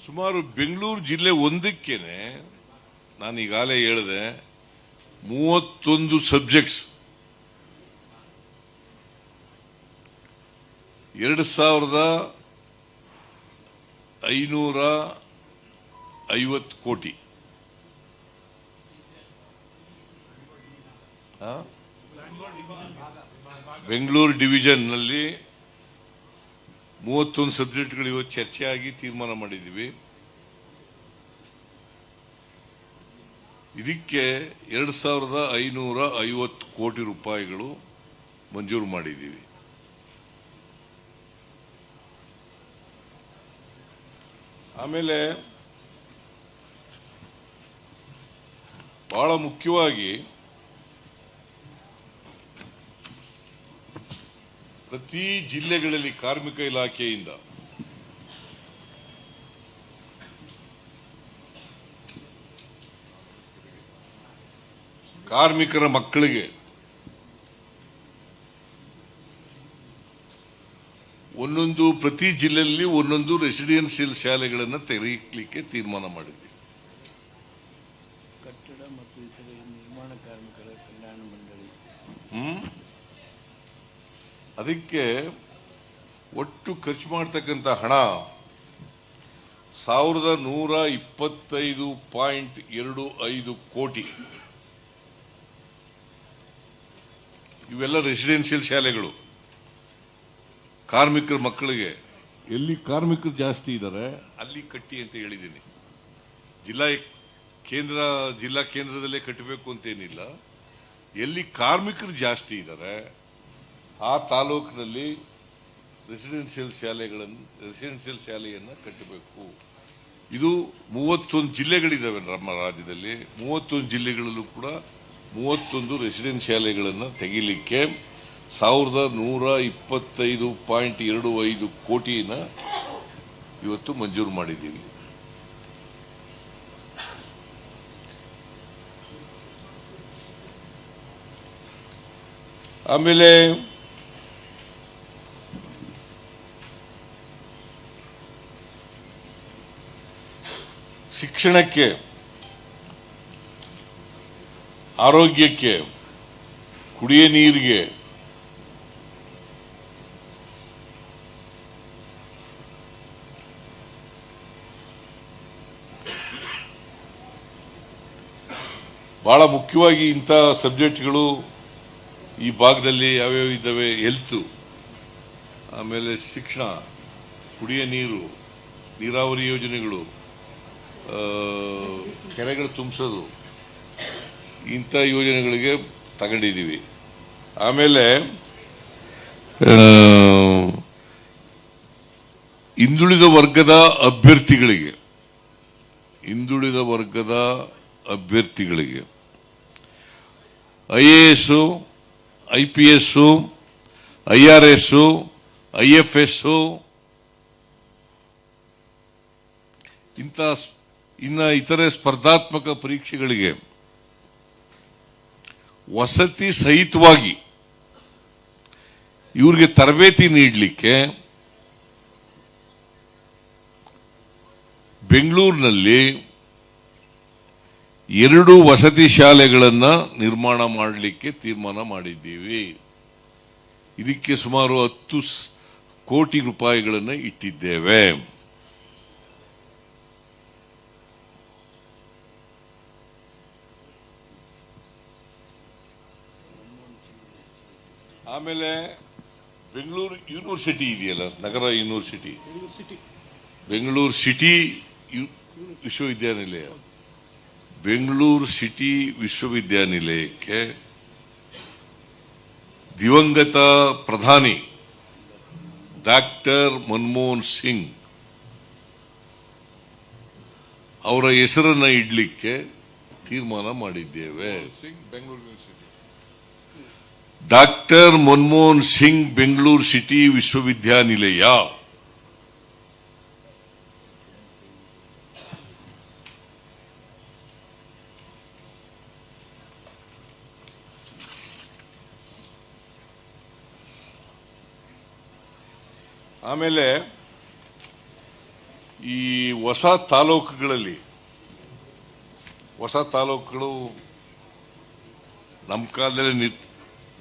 ಸುಮಾರು ಬೆಂಗಳೂರು ಜಿಲ್ಲೆ ಒಂದಕ್ಕೇನೆ ನಾನು ಈಗಾಗಲೇ ಹೇಳಿದೆ 31 ಸಬ್ಜೆಕ್ಟ್ಸ್ 2550 ಕೋಟಿ. ಬೆಂಗಳೂರು ಡಿವಿಷನ್ ನಲ್ಲಿ 31 ಸಬ್ಜೆಕ್ಟ್ಗಳು ಇವತ್ತು ಚರ್ಚೆಯಾಗಿ ತೀರ್ಮಾನ ಮಾಡಿದ್ದೀವಿ. ಇದಕ್ಕೆ 2550 ಕೋಟಿ ರೂಪಾಯಿಗಳು ಮಂಜೂರು ಮಾಡಿದ್ದೀವಿ. ಆಮೇಲೆ ಬಹಳ ಮುಖ್ಯವಾಗಿ ಪ್ರತಿ ಜಿಲ್ಲೆಗಳಲ್ಲಿ ಕಾರ್ಮಿಕ ಇಲಾಖೆಯಿಂದ ಕಾರ್ಮಿಕರ ಮಕ್ಕಳಿಗೆ ಪ್ರತಿ ಜಿಲ್ಲೆಯಲ್ಲಿ ಒಂದೊಂದು ರೆಸಿಡೆನ್ಸಿಯಲ್ ಶಾಲೆಗಳನ್ನು ತೆರೆಯಲಿಕ್ಕೆ ತೀರ್ಮಾನ ಮಾಡಿದ್ವಿ. ಕಟ್ಟಡ ಮತ್ತು ಇತರ ನಿರ್ಮಾಣ ಕಾರ್ಮಿಕರ ಕಲ್ಯಾಣ ಮಂಡಳಿ ಅದಕ್ಕೆ ಒಟ್ಟು ಖರ್ಚು ಮಾಡತಕ್ಕಂಥ ಹಣ 1125.25 ಕೋಟಿ. ಇವೆಲ್ಲ ರೆಸಿಡೆನ್ಸಿಯಲ್ ಶಾಲೆಗಳು. ಕಾರ್ಮಿಕರ ಮಕ್ಕಳಿಗೆ ಎಲ್ಲಿ ಕಾರ್ಮಿಕರು ಜಾಸ್ತಿ ಇದ್ದಾರೆ ಅಲ್ಲಿ ಕಟ್ಟಿ ಅಂತ ಹೇಳಿದ್ದೀನಿ. ಜಿಲ್ಲಾ ಕೇಂದ್ರದಲ್ಲೇ ಕಟ್ಟಬೇಕು ಅಂತೇನಿಲ್ಲ. ಎಲ್ಲಿ ಕಾರ್ಮಿಕರು ಜಾಸ್ತಿ ಇದ್ದಾರೆ ಆ ತಾಲೂಕಿನಲ್ಲಿ ರೆಸಿಡೆನ್ಸಿಯಲ್ ಶಾಲೆಯನ್ನು ಕಟ್ಟಬೇಕು. ಇದು 31 ಜಿಲ್ಲೆಗಳಿದ್ದಾವೆ ನಮ್ಮ ರಾಜ್ಯದಲ್ಲಿ. 31 ಜಿಲ್ಲೆಗಳಲ್ಲೂ ಕೂಡ 31 ರೆಸಿಡೆನ್ಸ್ ಶಾಲೆಗಳನ್ನು ತೆಗಿಲಿಕ್ಕೆ 1125.25 ಕೋಟಿನ ಇವತ್ತು ಮಂಜೂರು ಮಾಡಿದ್ದೀವಿ. ಆಮೇಲೆ ಶಿಕ್ಷಣಕ್ಕೆ, ಆರೋಗ್ಯಕ್ಕೆ, ಕುಡಿಯ ನೀರಿಗೆ ಬಹಳ ಮುಖ್ಯವಾಗಿ ಇಂಥ ಸಬ್ಜೆಕ್ಟ್ಗಳು ಈ ಭಾಗದಲ್ಲಿ ಯಾವ್ಯಾವ ಇದ್ದಾವೆ. ಹೆಲ್ತ್, ಆಮೇಲೆ ಶಿಕ್ಷಣ, ಕುಡಿಯ ನೀರು, ನೀರಾವರಿ ಯೋಜನೆಗಳು, ಕೆರೆಗಳು ತುಂಬಿಸೋದು, ಇಂಥ ಯೋಜನೆಗಳಿಗೆ ತಗೊಂಡಿದ್ದೀವಿ. ಆಮೇಲೆ ಹಿಂದುಳಿದ ವರ್ಗದ ಅಭ್ಯರ್ಥಿಗಳಿಗೆ IAS, IPS, IRS, IFS ಇನ್ನ ಇತರೆ ಸ್ಪರ್ಧಾತ್ಮಕ ಪರೀಕ್ಷೆಗಳಿಗೆ ವಸತಿ ಸಹಿತವಾಗಿ ಇವರಿಗೆ ತರಬೇತಿ ನೀಡಲಿಕ್ಕೆ ಬೆಂಗಳೂರಿನಲ್ಲಿ 2 ವಸತಿ ಶಾಲೆಗಳನ್ನು ನಿರ್ಮಾಣ ಮಾಡಲಿಕ್ಕೆ ತೀರ್ಮಾನ ಮಾಡಿದ್ದೀವಿ. ಇದಕ್ಕೆ ಸುಮಾರು 10 ಕೋಟಿ ರೂಪಾಯಿಗಳನ್ನು ಇಟ್ಟಿದ್ದೇವೆ. ಆಮೇಲೆ ಬೆಂಗಳೂರು ಯೂನಿವರ್ಸಿಟಿ ಇದೆಯಲ್ಲ, ನಗರ ಯೂನಿವರ್ಸಿಟಿ, ಬೆಂಗಳೂರು ಸಿಟಿ ವಿಶ್ವವಿದ್ಯಾನಿಲಯ, ಬೆಂಗಳೂರು ಸಿಟಿ ವಿಶ್ವವಿದ್ಯಾನಿಲಯಕ್ಕೆ ದಿವಂಗತ ಪ್ರಧಾನಿ ಡಾಕ್ಟರ್ ಮನಮೋಹನ್ ಸಿಂಗ್ ಅವರ ಹೆಸರನ್ನ ಇಡಲಿಕ್ಕೆ ತೀರ್ಮಾನ ಮಾಡಿದ್ದೇವೆ. ಡಾಕ್ಟರ್ ಮನಮೋಹನ್ ಸಿಂಗ್ ಬೆಂಗಳೂರು ಸಿಟಿ ವಿಶ್ವವಿದ್ಯಾನಿಲಯ. ಆಮೇಲೆ ಈ ಹೊಸ ತಾಲೂಕುಗಳು ನಮ್ಮ ಕಾಲದಲ್ಲಿ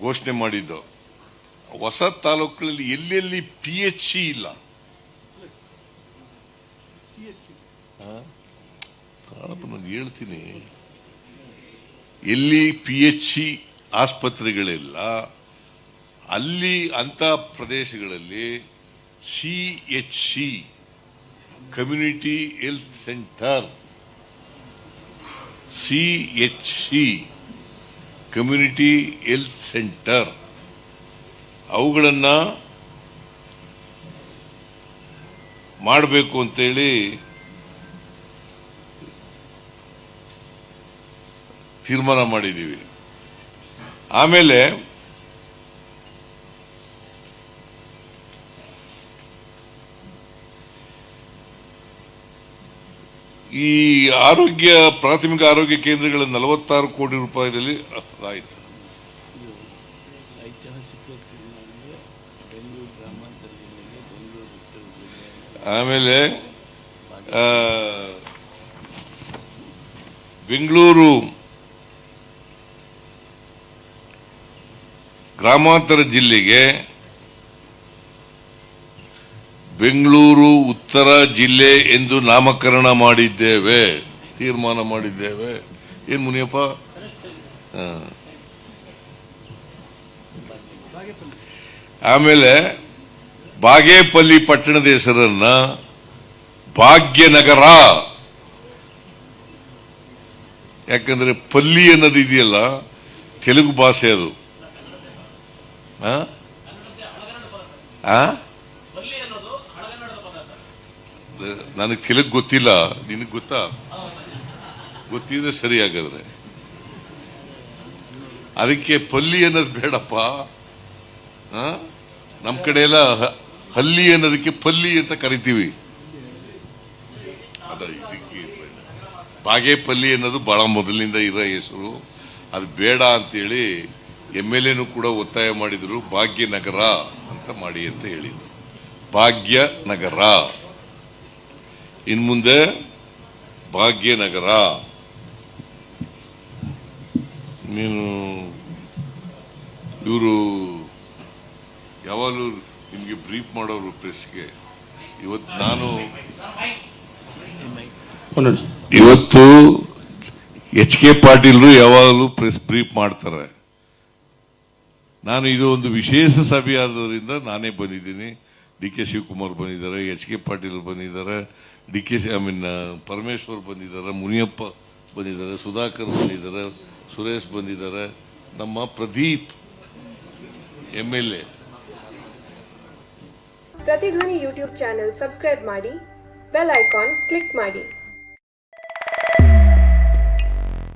ಘೋಷಣೆ ಮಾಡಿದ್ದು. ಹೊಸ ತಾಲೂಕುಗಳಲ್ಲಿ ಎಲ್ಲೆಲ್ಲಿ PHC ಇಲ್ಲ, ನಾನು ಹೇಳ್ತೀನಿ, ಎಲ್ಲಿ PHC ಆಸ್ಪತ್ರೆಗಳಿಲ್ಲ ಅಲ್ಲಿ ಅಂತ ಪ್ರದೇಶಗಳಲ್ಲಿ CHC community health centre, CHC community health centre ಅವುಗಳನ್ನ ಮಾಡಬೇಕು ಅಂತೇಳಿ ತೀರ್ಮಾನ ಮಾಡಿದ್ದೀವಿ. ಆಮೇಲೆ ಈ ಪ್ರಾಥಮಿಕ ಆರೋಗ್ಯ ಕೇಂದ್ರಗಳ 46 ಕೋಟಿ ರೂಪಾಯಿದಲ್ಲಿ ಆಯಿತು. ಐತಿಹಾಸಿಕ ಅಂದರೆ ಬೆಂಗಳೂರು ಗ್ರಾಮಾಂತರ ಜಿಲ್ಲೆಗೆ, ಬೆಂಗಳೂರು ಉತ್ತರ ಜಿಲ್ಲೆ, ಆಮೇಲೆ ಬೆಂಗಳೂರು ಗ್ರಾಮಾಂತರ ಜಿಲ್ಲೆಗೆ ಬೆಂಗಳೂರು ಉತ್ತರ ಜಿಲ್ಲೆ ಎಂದು ನಾಮಕರಣ ಮಾಡಿದ್ದೇವೆ, ತೀರ್ಮಾನ ಮಾಡಿದ್ದೇವೆ. ಏನ್ ಮುನಿಯಪ್ಪ? ಆಮೇಲೆ ಬಾಗೇಪಲ್ಲಿ ಪಟ್ಟಣದ ಹೆಸರನ್ನ ಭಾಗ್ಯನಗರ, ಯಾಕಂದ್ರೆ ಪಲ್ಲಿ ಅನ್ನೋದು ಇದೆಯಲ್ಲ ತೆಲುಗು ಭಾಷೆ, ಅದು ನನಗೆ ತೆಲುಗು ಗೊತ್ತಿಲ್ಲ, ನಿನಗೆ ಗೊತ್ತಾ? ಗೊತ್ತಿದ್ರೆ ಸರಿ. ಹಾಗಾದ್ರೆ ಅದಕ್ಕೆ ಪಲ್ಲಿ ಅನ್ನೋದು ಬೇಡಪ್ಪ. ನಮ್ ಕಡೆ ಎಲ್ಲ ಹಲ್ಲಿ ಅನ್ನೋದಕ್ಕೆ ಪಲ್ಲಿ ಅಂತ ಕರಿತೀವಿ. ಇದಕ್ಕೆ ಬಾಗೇಪಲ್ಲಿ ಅನ್ನೋದು ಬಹಳ ಮೊದಲಿನಿಂದ ಇರೋ ಹೆಸರು, ಅದು ಬೇಡ ಅಂತೇಳಿ MLA ಕೂಡ ಒತ್ತಾಯ ಮಾಡಿದ್ರು. ಭಾಗ್ಯನಗರ ಅಂತ ಮಾಡಿ ಅಂತ ಹೇಳಿದ್ರು. ಭಾಗ್ಯನಗರ, ಇನ್ಮುಂದೆ ಭಾಗ್ಯನಗರ. ನೀನು ಇವರು ಯಾವಾಗಲೂ ನಿಮ್ಗೆ ಬ್ರೀಫ್ ಮಾಡೋರು ಪ್ರೆಸ್ಗೆ. ಇವತ್ತು HK ಪಾಟೀಲ್ರು ಯಾವಾಗಲೂ ಪ್ರೆಸ್ ಬ್ರೀಫ್ ಮಾಡ್ತಾರೆ. ನಾನು ಇದು ಒಂದು ವಿಶೇಷ ಸಭೆ ಆದ್ರಿಂದ ನಾನೇ ಬಂದಿದ್ದೀನಿ. DK ಶಿವಕುಮಾರ್ ಬಂದಿದ್ದಾರೆ, HK ಪಾಟೀಲ್ ಬಂದಿದ್ದಾರೆ, ಪರಮೇಶ್ವರ್ ಬಂದಿದ್ದಾರೆ, ಮುನಿಯಪ್ಪ ಬಂದಿದ್ದಾರೆ, ಸುಧಾಕರ್ ಬಂದಿದ್ದಾರೆ, ಸುರೇಶ್ ಬಂದಿದ್ದಾರೆ, ನಮ್ಮ ಪ್ರದೀಪ್ MLA. ಪ್ರತಿಧ್ವನಿ ಯೂಟ್ಯೂಬ್ ಚಾನೆಲ್ ಸಬ್ಸ್ಕ್ರೈಬ್ ಮಾಡಿ, ಬೆಲ್ ಐಕಾನ್ ಕ್ಲಿಕ್ ಮಾಡಿ.